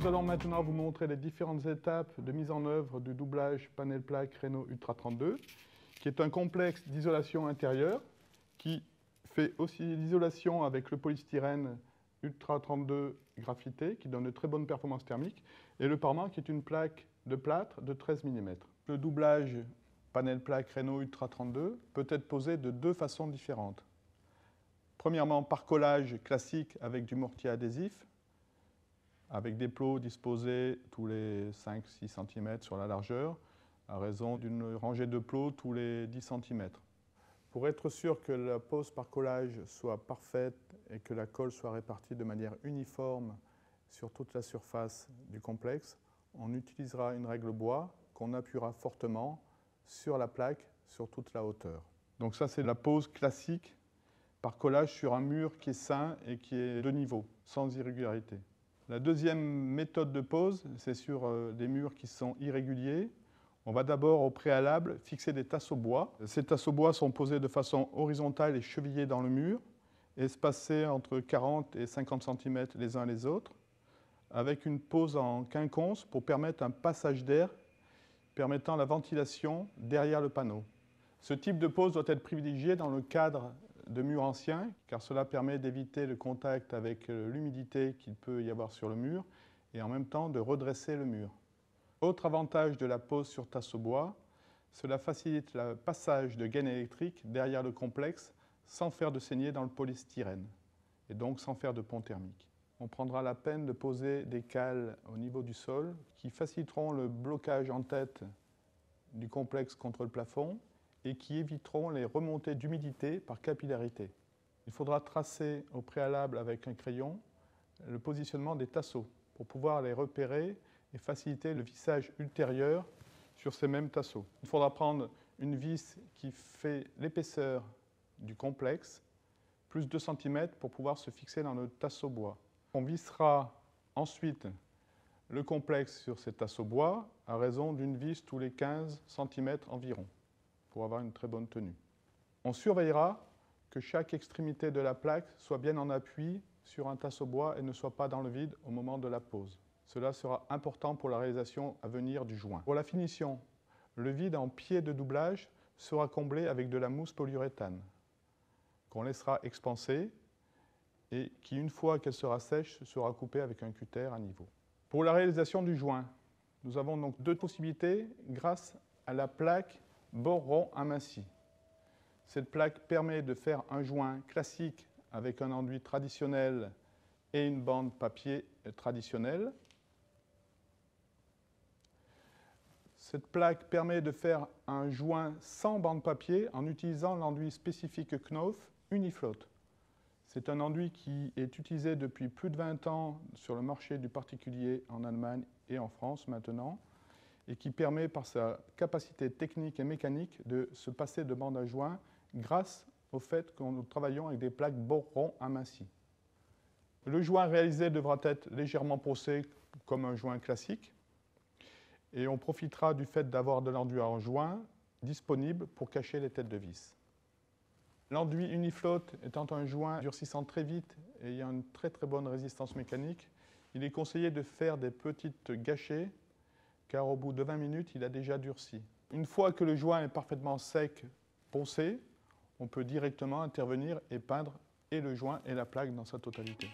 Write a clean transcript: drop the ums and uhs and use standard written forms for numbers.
Nous allons maintenant vous montrer les différentes étapes de mise en œuvre du doublage panel plaque Renault Ultra 32, qui est un complexe d'isolation intérieure qui fait aussi l'isolation avec le polystyrène Ultra 32 graphité, qui donne de très bonnes performances thermiques, et le parement qui est une plaque de plâtre de 13 mm. Le doublage panel plaque Renault Ultra 32 peut être posé de deux façons différentes. Premièrement, par collage classique avec du mortier adhésif, avec des plots disposés tous les 5-6 cm sur la largeur, à raison d'une rangée de plots tous les 10 cm. Pour être sûr que la pose par collage soit parfaite et que la colle soit répartie de manière uniforme sur toute la surface du complexe, on utilisera une règle bois qu'on appuiera fortement sur la plaque sur toute la hauteur. Donc ça, c'est la pose classique par collage sur un mur qui est sain et qui est de niveau, sans irrégularité. La deuxième méthode de pose, c'est sur des murs qui sont irréguliers. On va d'abord, au préalable, fixer des tasseaux bois. Ces tasseaux bois sont posés de façon horizontale et chevillés dans le mur, espacés entre 40 et 50 cm les uns les autres, avec une pose en quinconce pour permettre un passage d'air permettant la ventilation derrière le panneau. Ce type de pose doit être privilégié dans le cadre de murs anciens, car cela permet d'éviter le contact avec l'humidité qu'il peut y avoir sur le mur et en même temps de redresser le mur. Autre avantage de la pose sur tasseau bois, cela facilite le passage de gaines électriques derrière le complexe sans faire de saignée dans le polystyrène et donc sans faire de pont thermique. On prendra la peine de poser des cales au niveau du sol qui faciliteront le blocage en tête du complexe contre le plafond et qui éviteront les remontées d'humidité par capillarité. Il faudra tracer au préalable avec un crayon le positionnement des tasseaux pour pouvoir les repérer et faciliter le vissage ultérieur sur ces mêmes tasseaux. Il faudra prendre une vis qui fait l'épaisseur du complexe, plus 2 cm pour pouvoir se fixer dans le tasseau bois. On vissera ensuite le complexe sur ces tasseaux bois à raison d'une vis tous les 15 cm environ, pour avoir une très bonne tenue. On surveillera que chaque extrémité de la plaque soit bien en appui sur un tasseau bois et ne soit pas dans le vide au moment de la pose. Cela sera important pour la réalisation à venir du joint. Pour la finition, le vide en pied de doublage sera comblé avec de la mousse polyuréthane qu'on laissera expanser et qui, une fois qu'elle sera sèche, sera coupée avec un cutter à niveau. Pour la réalisation du joint, nous avons donc deux possibilités grâce à la plaque bord rond aminci. Cette plaque permet de faire un joint classique avec un enduit traditionnel et une bande papier traditionnelle. Cette plaque permet de faire un joint sans bande papier en utilisant l'enduit spécifique Knauf Unifloat. C'est un enduit qui est utilisé depuis plus de 20 ans sur le marché du particulier en Allemagne et en France maintenant, et qui permet par sa capacité technique et mécanique de se passer de bande à joint grâce au fait que nous travaillons avec des plaques bord rond amincies. Le joint réalisé devra être légèrement poncé comme un joint classique, et on profitera du fait d'avoir de l'enduit en joint disponible pour cacher les têtes de vis. L'enduit Unifloat étant un joint durcissant très vite et ayant une très bonne résistance mécanique, il est conseillé de faire des petites gâchées car au bout de 20 minutes, il a déjà durci. Une fois que le joint est parfaitement sec, poncé, on peut directement intervenir et peindre et le joint et la plaque dans sa totalité.